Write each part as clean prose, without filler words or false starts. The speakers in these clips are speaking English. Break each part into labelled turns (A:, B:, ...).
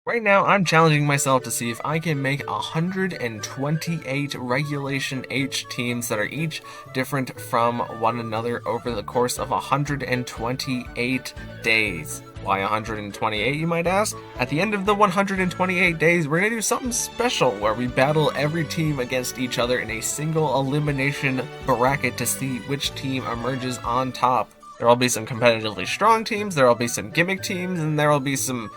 A: Right now, I'm challenging myself to see if I can make 128 Regulation H teams that are each different from one another over the course of 128 days. Why 128, you might ask? At the end of the 128 days, we're going to do something special where we battle every team against each other in a single elimination bracket to see which team emerges on top. There will be some competitively strong teams, there will be some gimmick teams, and there will be some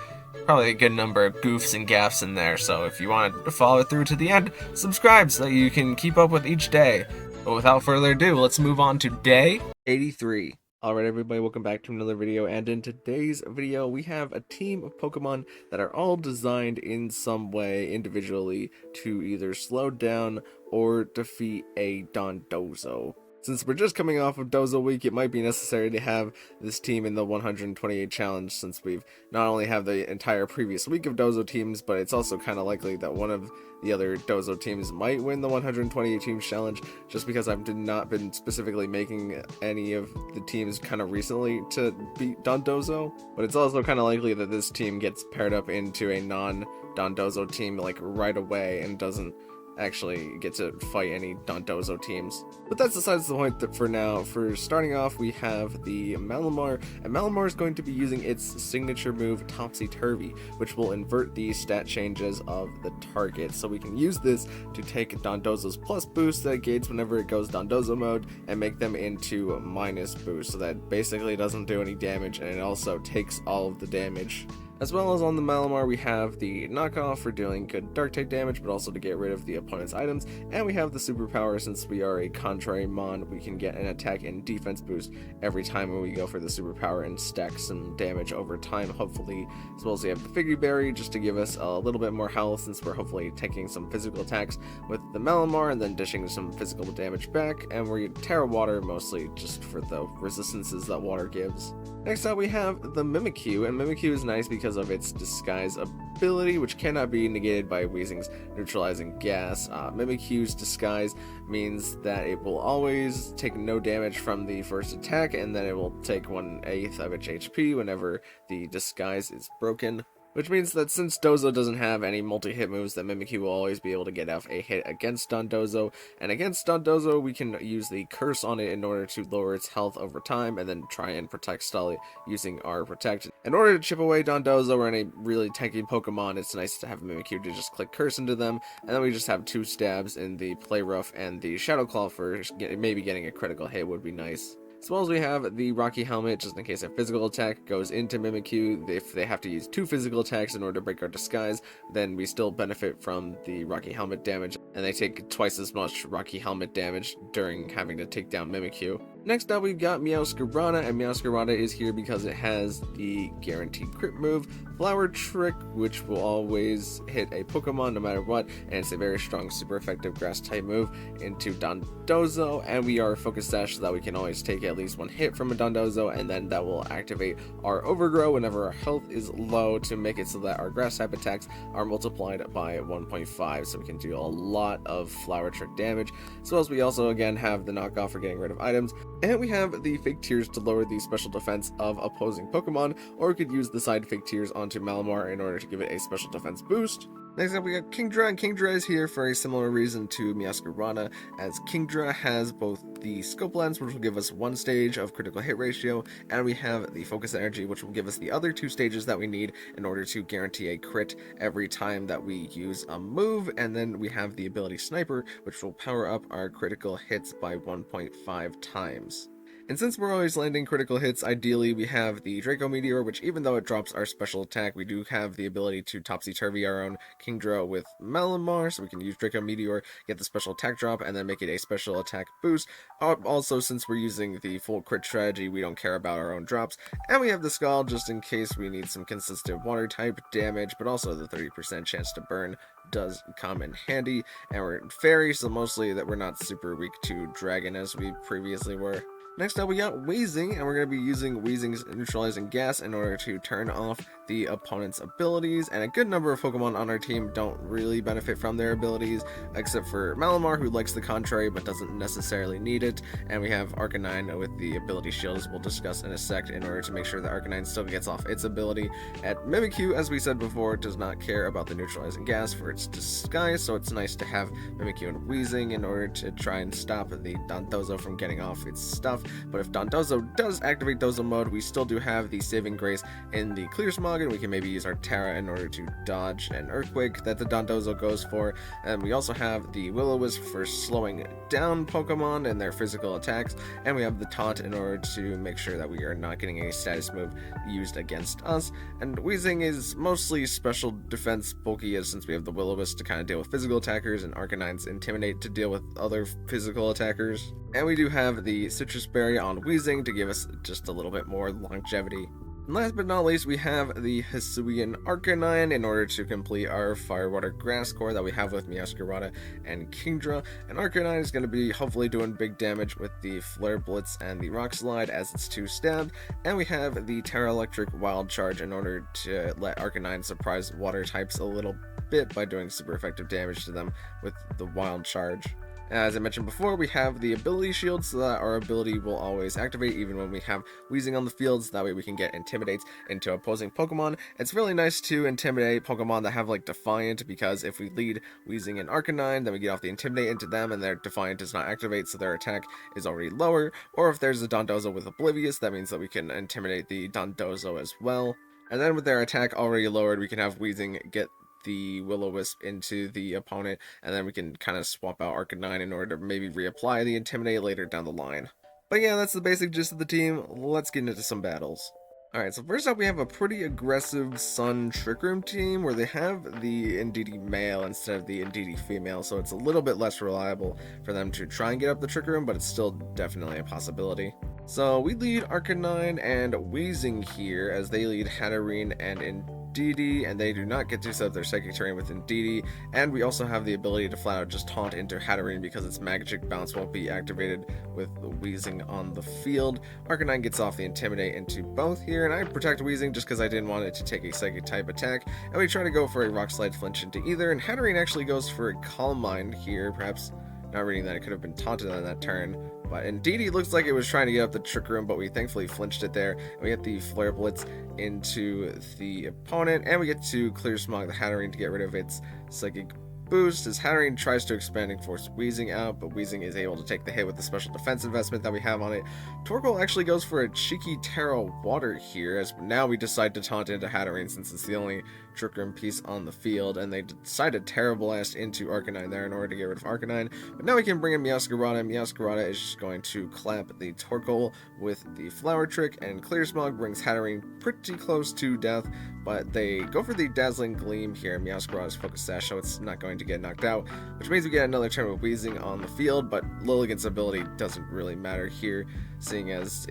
A: probably a good number of goofs and gaffs in there, so if you want to follow through to the end, subscribe so that you can keep up with each day. But without further ado, let's move on to day 83. Alright everybody, welcome back to another video, and in today's video we have a team of Pokemon that are all designed in some way individually to either slow down or defeat a Dondozo. Since we're just coming off of Dozo week, it might be necessary to have this team in the 128 challenge, since we've not only have the entire previous week of Dozo teams, but it's also kind of likely that one of the other Dozo teams might win the 128 teams challenge, just because I've not been specifically making any of the teams kind of recently to beat Dondozo. But it's also kind of likely that this team gets paired up into a non-Dondozo team like right away and doesn't actually get to fight any Dondozo teams. But that's besides the point. That for now, for starting off, we have the Malamar, and Malamar is going to be using its signature move Topsy-Turvy, which will invert the stat changes of the target. So we can use this to take Dondozo's plus boost that it gains whenever it goes Dondozo mode and make them into minus boost, so that basically doesn't do any damage, and it also takes all of the damage. As well as on the Malamar, we have the knockoff for dealing good dark type damage, but also to get rid of the opponent's items, and we have the superpower. Since we are a contrary mon, we can get an attack and defense boost every time when we go for the superpower and stack some damage over time, hopefully. As well as we have the Figgy Berry just to give us a little bit more health, since we're hopefully taking some physical attacks with the Malamar and then dishing some physical damage back, and we Terra Water mostly just for the resistances that water gives. Next up we have the Mimikyu, and Mimikyu is nice because of its disguise ability, which cannot be negated by Weezing's neutralizing gas. Mimikyu's disguise means that it will always take no damage from the first attack, and then it will take 1/8 of its HP whenever the disguise is broken. Which means that since Dozo doesn't have any multi-hit moves, that Mimikyu will always be able to get off a hit against Dondozo, and against Dondozo we can use the curse on it in order to lower its health over time, and then try and protect Stolly using our protect. In order to chip away Dondozo or any really tanky Pokemon, it's nice to have Mimikyu to just click curse into them, and then we just have 2 stabs in the Play Rough and the Shadow Claw for maybe getting a critical hit would be nice. As well as we have the Rocky Helmet, just in case a physical attack goes into Mimikyu. If they have to use 2 physical attacks in order to break our disguise, then we still benefit from the Rocky Helmet damage, and they take twice as much Rocky Helmet damage during having to take down Mimikyu. Next up we've got Meowscarada, and Meowscarada is here because it has the guaranteed crit move, Flower Trick, which will always hit a Pokemon no matter what, and it's a very strong super effective grass type move into Dondozo, and we are Focus Sash so that we can always take at least 1 hit from a Dondozo, and then that will activate our Overgrow whenever our health is low to make it so that our grass type attacks are multiplied by 1.5, so we can do a lot of Flower Trick damage. As well as we also again have the knockoff for getting rid of items. And we have the Fake Tears to lower the special defense of opposing Pokemon, or we could use the side Fake Tears onto Malamar in order to give it a special defense boost. Next up we got Kingdra, and Kingdra is here for a similar reason to Meowscarada, as Kingdra has both the Scope Lens, which will give us 1 stage of critical hit ratio, and we have the Focus Energy, which will give us the other 2 stages that we need in order to guarantee a crit every time that we use a move, and then we have the ability Sniper, which will power up our critical hits by 1.5 times. And since we're always landing critical hits, ideally we have the Draco Meteor, which even though it drops our special attack, we do have the ability to Topsy-Turvy our own Kingdra with Malamar, so we can use Draco Meteor, get the special attack drop, and then make it a special attack boost. Also, since we're using the full crit strategy, we don't care about our own drops. And we have the Scald just in case we need some consistent water type damage, but also the 30% chance to burn does come in handy. And we're Fairy, so mostly that we're not super weak to Dragon as we previously were. Next up, we got Wheezing, and we're going to be using Wheezing's neutralizing gas in order to turn off the opponent's abilities, and a good number of Pokemon on our team don't really benefit from their abilities, except for Malamar, who likes the contrary but doesn't necessarily need it, and we have Arcanine with the ability shield, as we'll discuss in a sec, in order to make sure that Arcanine still gets off its ability. At Mimikyu, as we said before, does not care about the neutralizing gas for its disguise, so it's nice to have Mimikyu and Wheezing in order to try and stop the Dondozo from getting off its stuff. But if Dondozo does activate Dozo mode, we still do have the saving grace in the Clear Smog, and we can maybe use our Terra in order to dodge an Earthquake that the Dondozo goes for. And we also have the Will-O-Wisp for slowing down Pokemon and their physical attacks, and we have the Taunt in order to make sure that we are not getting any status move used against us. And Wheezing is mostly special defense bulky, since we have the Will-O-Wisp to kind of deal with physical attackers, and Arcanine's Intimidate to deal with other physical attackers. And we do have the Citrus Berry on Wheezing to give us just a little bit more longevity. And last but not least, we have the Hisuian Arcanine in order to complete our Fire, Water, Grass core that we have with Meowscarada and Kingdra. And Arcanine is going to be hopefully doing big damage with the Flare Blitz and the Rock Slide as it's 2-stabbed. And we have the Terra Electric Wild Charge in order to let Arcanine surprise water types a little bit by doing super effective damage to them with the Wild Charge. As I mentioned before, we have the ability shield so that our ability will always activate even when we have Wheezing on the field, so that way we can get Intimidates into opposing Pokemon. It's really nice to intimidate Pokemon that have like Defiant, because if we lead Wheezing and Arcanine, then we get off the Intimidate into them and their Defiant does not activate, so their attack is already lower. Or if there's a Dondozo with Oblivious, that means that we can intimidate the Dondozo as well. And then with their attack already lowered, we can have Wheezing get the Will-O-Wisp into the opponent, and then we can kind of swap out Arcanine in order to maybe reapply the Intimidate later down the line. But yeah, that's the basic gist of the team. Let's get into some battles. Alright, so first up we have a pretty aggressive Sun Trick Room team where they have the Indeedee male instead of the Indeedee female, so it's a little bit less reliable for them to try and get up the Trick Room, but it's still definitely a possibility. So we lead Arcanine and Wheezing here, as they lead Hatterene and Indeedee, and they do not get to set up their Psychic Terrain with Indeedee, and we also have the ability to flat out just taunt into Hatterene because its Magic Bounce won't be activated with the Wheezing on the field. Arcanine gets off the Intimidate into both here, and I protect Wheezing just because I didn't want it to take a Psychic type attack, and we try to go for a Rock Slide flinch into either, and Hatterene actually goes for a Calm Mind here, perhaps not reading that it could have been taunted on that turn. But Indeedee looks like it was trying to get up the Trick Room, but we thankfully flinched it there. And we get the Flare Blitz into the opponent, and we get to Clear Smog the Hatterene to get rid of its Psychic boost, as Hatterene tries to expand and force Wheezing out, but Wheezing is able to take the hit with the special defense investment that we have on it. Torkoal actually goes for a cheeky Terra Water here, as now we decide to taunt into Hatterene since it's the only Trick Room piece on the field, and they decide to Terra Blast into Arcanine there in order to get rid of Arcanine. But now we can bring in Meowscarada. Meowscarada is just going to clamp the Torkoal with the Flower Trick, and Clear Smog brings Hatterene pretty close to death, but they go for the Dazzling Gleam here. Meowscarada's Focus Sash, so it's not going to get knocked out, which means we get another turn with Wheezing on the field, but Lilligant's ability doesn't really matter here, seeing as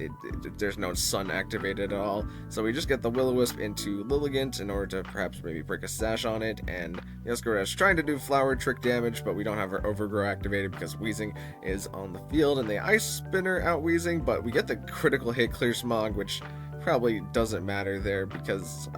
A: there's no Sun activated at all. So we just get the Will-O-Wisp into Lilligant in order to perhaps maybe break a Sash on it, and Meowscarada is trying to do Flower Trick damage, but we don't have our Overgrow activated because Wheezing is on the field, and they Ice Spinner out Wheezing, but we get the critical hit Clear Smog, which probably doesn't matter there because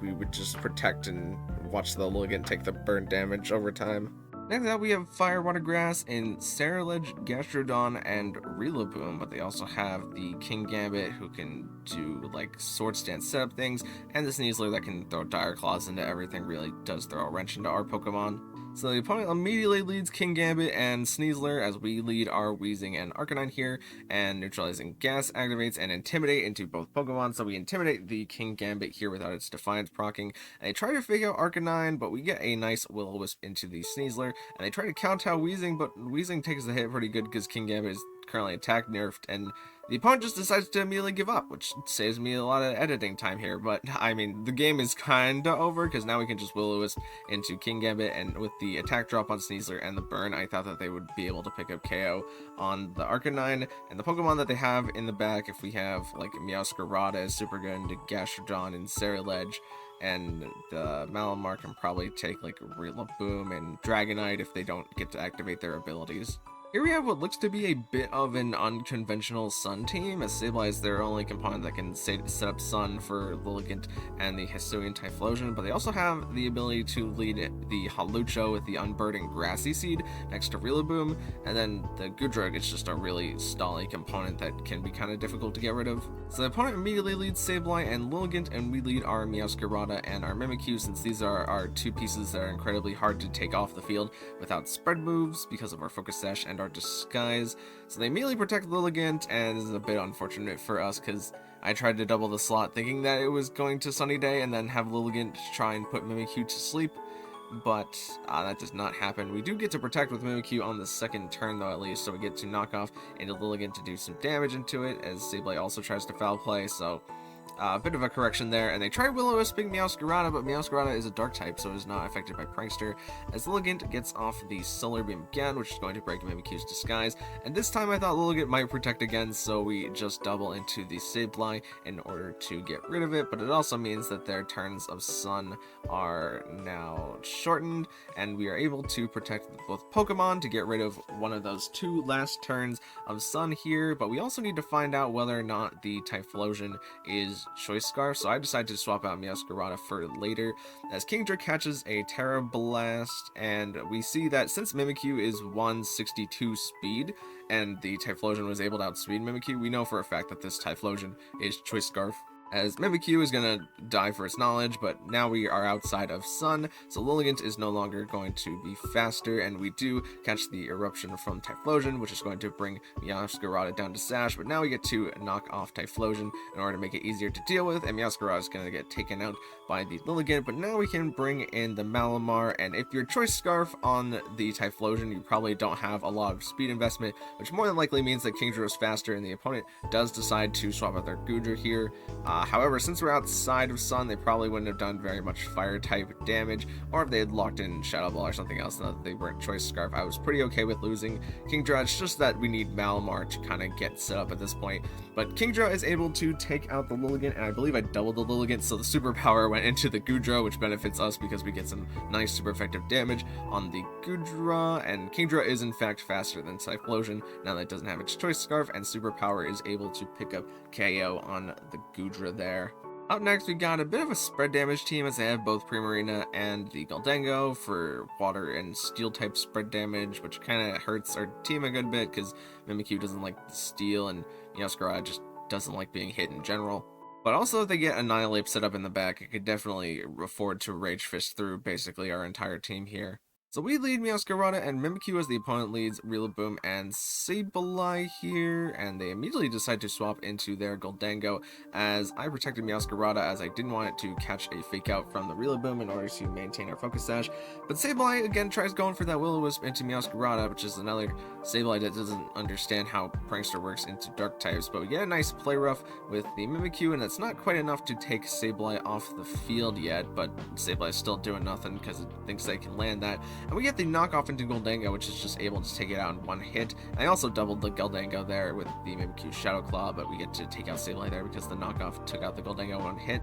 A: we would just protect and watch the Lilligant take the burn damage over time. Next up, we have Fire, Water, Grass in Ceruledge, Gastrodon, and Rillaboom, but they also have the Kingambit, who can do like Sword Stance setup things, and the Sneasler that can throw Dire Claws into everything. Really does throw a wrench into our Pokemon. So the opponent immediately leads Kingambit and Sneasler, as we lead our Wheezing and Arcanine here, and Neutralizing Gas activates and Intimidate into both Pokemon, so we intimidate the Kingambit here without its Defiance proccing, and they try to fake out Arcanine, but we get a nice Will-O-Wisp into the Sneasler, and they try to counter Wheezing, but Wheezing takes the hit pretty good because Kingambit is currently attack nerfed, and the opponent just decides to immediately give up, which saves me a lot of editing time here. But I mean, the game is kinda over because now we can just Will-O-Wisp into Kingambit, and with the attack drop on Sneasler and the burn, I thought that they would be able to pick up KO on the Arcanine. And the Pokemon that they have in the back, if we have like Meowscarada is super good into Gastrodon and Ceruledge, and the Malamar can probably take like Rillaboom and Dragonite if they don't get to activate their abilities. Here we have what looks to be a bit of an unconventional Sun team, as Sableye is their only component that can set up Sun for Lilligant and the Hisuian Typhlosion, but they also have the ability to lead the Hawlucha with the Unburdened Grassy Seed next to Rillaboom, and then the Goodrug is just a really stally component that can be kind of difficult to get rid of. So the opponent immediately leads Sableye and Lilligant, and we lead our Meowscarada and our Mimikyu, since these are our two pieces that are incredibly hard to take off the field without spread moves because of our Focus Sash and our Disguise. So they immediately protect Lilligant, and this is a bit unfortunate for us because I tried to double the slot thinking that it was going to Sunny Day and then have Lilligant try and put Mimikyu to sleep, but that does not happen. We do get to protect with Mimikyu on the second turn though, at least, so we get to knock off into Lilligant to do some damage into it, as Sableye also tries to foul play, so a bit of a correction there, and they try Will-O-Wisping Meowscarada, but Meowscarada is a dark type, so is not affected by Prankster, as Lilligant gets off the Solar Beam again, which is going to break Mimikyu's Disguise, and this time I thought Lilligant might protect again, so we just double into the Sableye in order to get rid of it, but it also means that their turns of Sun are now shortened, and we are able to protect both Pokemon to get rid of one of those two last turns of Sun here, but we also need to find out whether or not the Typhlosion is Choice Scarf, so I decided to swap out Meowscarada for later, as Kingdra catches a Terra Blast, and we see that since Mimikyu is 162 speed, and the Typhlosion was able to outspeed Mimikyu, we know for a fact that this Typhlosion is Choice Scarf, as Mimikyu is going to die for its knowledge, but now we are outside of Sun, so Lilligant is no longer going to be faster, and we do catch the Eruption from Typhlosion, which is going to bring Meowscarada down to Sash, but now we get to knock off Typhlosion in order to make it easier to deal with, and Meowscarada is going to get taken out by the Lilligant, but now we can bring in the Malamar, and if you're Choice Scarf on the Typhlosion, you probably don't have a lot of speed investment, which more than likely means that Kingdra is faster, and the opponent does decide to swap out their Goodra here. However, since we're outside of Sun, they probably wouldn't have done very much Fire-type damage, or if they had locked in Shadow Ball or something else, now that they weren't Choice Scarf, I was pretty okay with losing Kingdra. It's just that we need Malamar to kind of get set up at this point. But Kingdra is able to take out the Lilligant, and I believe I doubled the Lilligant, so the superpower went into the Goodra, which benefits us because we get some nice super effective damage on the Goodra, and Kingdra is in fact faster than Typhlosion now that it doesn't have its Choice Scarf, and superpower is able to pick up KO on the Goodra there. Up next, we got a bit of a spread damage team, as they have both Primarina and the Goldango for water and steel type spread damage, which kind of hurts our team a good bit because Mimikyu doesn't like the steel, and Meowscarada just doesn't like being hit in general. But also, if they get Annihilate set up in the back, it could definitely afford to Rage Fist through basically our entire team here. So we lead Meowscarada and Mimikyu, as the opponent leads Rillaboom and Sableye here, and they immediately decide to swap into their Goldango, as I protected Meowscarada as I didn't want it to catch a Fake Out from the Rillaboom in order to maintain our Focus Sash. But Sableye again tries going for that Will-O-Wisp into Meowscarada, which is another Sableye that doesn't understand how Prankster works into Dark types, but we get a nice Play Rough with the Mimikyu, and that's not quite enough to take Sableye off the field yet, but Sableye's still doing nothing because it thinks they can land that. And we get the knockoff into Goldango, which is just able to take it out in one hit. I also doubled the Goldango there with the Mimikyu Shadow Claw, but we get to take out Sableye there because the knockoff took out the Goldango in one hit.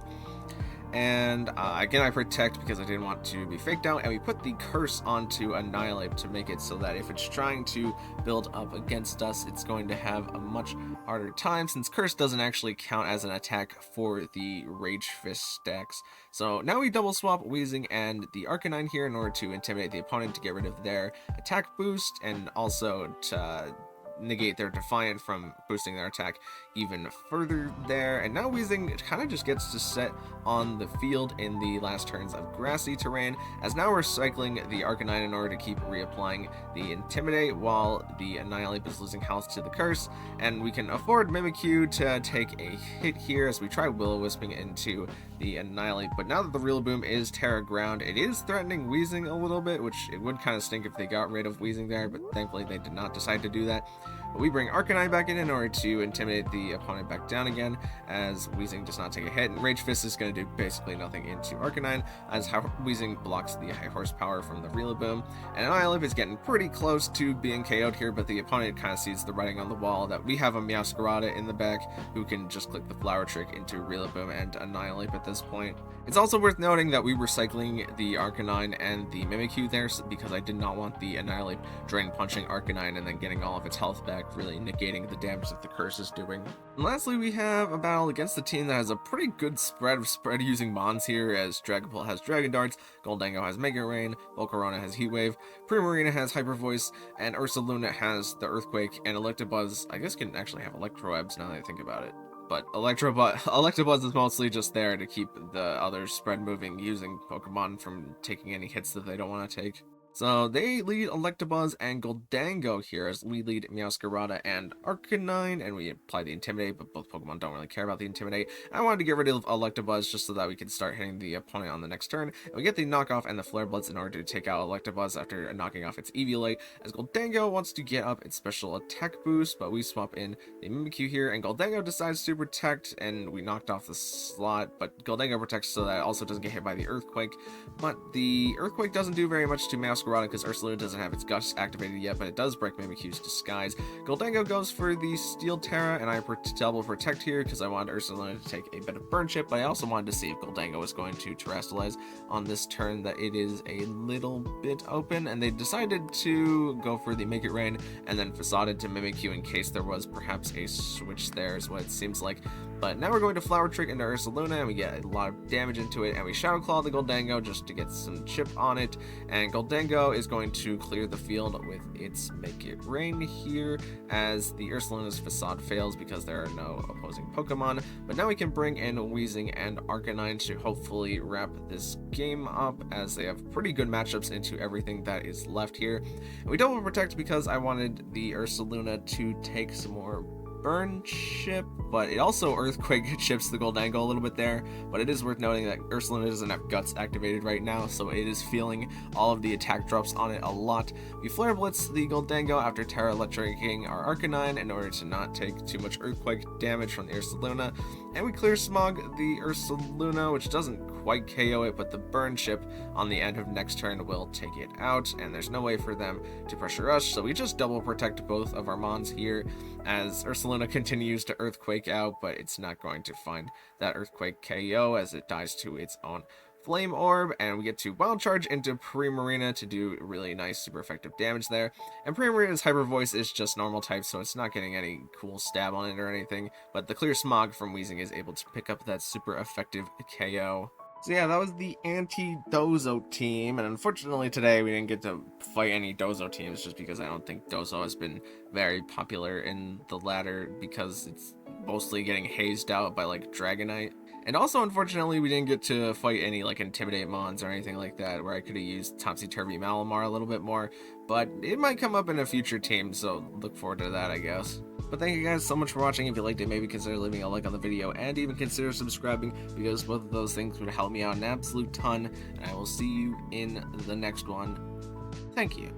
A: And again, I protect because I didn't want to be faked out, and we put the Curse onto Annihilate to make it so that if it's trying to build up against us, it's going to have a much harder time, since Curse doesn't actually count as an attack for the Rage Fist stacks. So now we double swap Weezing and the Arcanine here in order to intimidate the opponent to get rid of their attack boost, and also to negate their Defiant from boosting their attack even further there. And now Weezing kind of just gets to set on the field in the last turns of grassy terrain, as now we're cycling the Arcanine in order to keep reapplying the Intimidate while the Annihilate is losing health to the Curse, and we can afford Mimikyu to take a hit here as we try Will-O-Wisping into the Annihilate. But now that the Rillaboom is Terra Ground, it is threatening Weezing a little bit, which it would kind of stink if they got rid of Weezing there, but thankfully they did not decide to do that. But we bring Arcanine back in order to intimidate the opponent back down again, as Weezing does not take a hit, and Rage Fist is going to do basically nothing into Arcanine, as Weezing blocks the high horsepower from the Rillaboom. And Annihilate is getting pretty close to being KO'd here, but the opponent kind of sees the writing on the wall that we have a Meowscarada in the back who can just click the Flower Trick into Rillaboom and Annihilate at this point. It's also worth noting that we were cycling the Arcanine and the Mimikyu there because I did not want the Annihilate Drain punching Arcanine and then getting all of its health back, really negating the damage that the curse is doing. And lastly, we have a battle against the team that has a pretty good spread using Mons here, as Dragapult has Dragon Darts, Goldango has Mega Rain, Volcarona has Heat Wave, Primarina has Hyper Voice, and Ursaluna has the Earthquake, and Electabuzz, I guess, can actually have Electrowebs now that I think about it. But Electabuzz is mostly just there to keep the other spread moving, using Pokemon from taking any hits that they don't want to take. So they lead Electabuzz and Goldango here, as we lead Meowscarada and Arcanine, and we apply the Intimidate, but both Pokemon don't really care about the Intimidate. I wanted to get rid of Electabuzz just so that we could start hitting the opponent on the next turn, and we get the Knockoff and the Flare Blitz in order to take out Electabuzz after knocking off its Eviolite, as Goldango wants to get up its special attack boost, but we swap in the Mimikyu here, and Goldango decides to protect, and we knocked off the slot, but Goldango protects so that it also doesn't get hit by the Earthquake, but the Earthquake doesn't do very much to Meowscarada because Ursaluna doesn't have its Gust activated yet, but it does break Mimikyu's disguise. Goldango goes for the Steel Terra, and I double protect here because I wanted Ursaluna to take a bit of burn chip, but I also wanted to see if Goldango was going to Terrastallize on this turn, that it is a little bit open, and they decided to go for the Make It Rain and then Facaded to Mimikyu in case there was perhaps a switch there, is what it seems like. But now we're going to Flower Trick into Ursaluna, and we get a lot of damage into it, and we Shadow Claw the Goldango just to get some chip on it, and Goldango is going to clear the field with its Make It Rain here, as the Ursaluna's Facade fails because there are no opposing Pokemon. But now we can bring in Weezing and Arcanine to hopefully wrap this game up, as they have pretty good matchups into everything that is left here. And we double protect because I wanted the Ursaluna to take some more burn chip, but it also Earthquake chips the Goldango a little bit there. But it is worth noting that Ursaluna doesn't have Guts activated right now, so it is feeling all of the attack drops on it a lot. We Flare Blitz the Goldango after Terra Electricating our Arcanine in order to not take too much Earthquake damage from the Ursaluna, and we Clear Smog the Ursaluna, which doesn't quite KO it, but the burn chip on the end of next turn will take it out, and there's no way for them to pressure us, so we just double protect both of our Mons here, as Ursaluna continues to Earthquake out, but it's not going to find that Earthquake KO as it dies to its own Flame Orb, and we get to Wild Charge into Primarina to do really nice, super effective damage there. And Primarina's Hyper Voice is just normal type, so it's not getting any cool stab on it or anything, but the Clear Smog from Weezing is able to pick up that super effective KO. So yeah, that was the Anti-Dozo team, and unfortunately today we didn't get to fight any Dozo teams just because I don't think Dozo has been very popular in the latter because it's mostly getting hazed out by like Dragonite. And also, unfortunately, we didn't get to fight any like Intimidate Mons or anything like that, where I could have used Topsy-Turvy Malamar a little bit more, but it might come up in a future team, so look forward to that, I guess. But thank you guys so much for watching. If you liked it, maybe consider leaving a like on the video, and even consider subscribing, because both of those things would help me out an absolute ton, and I will see you in the next one. Thank you.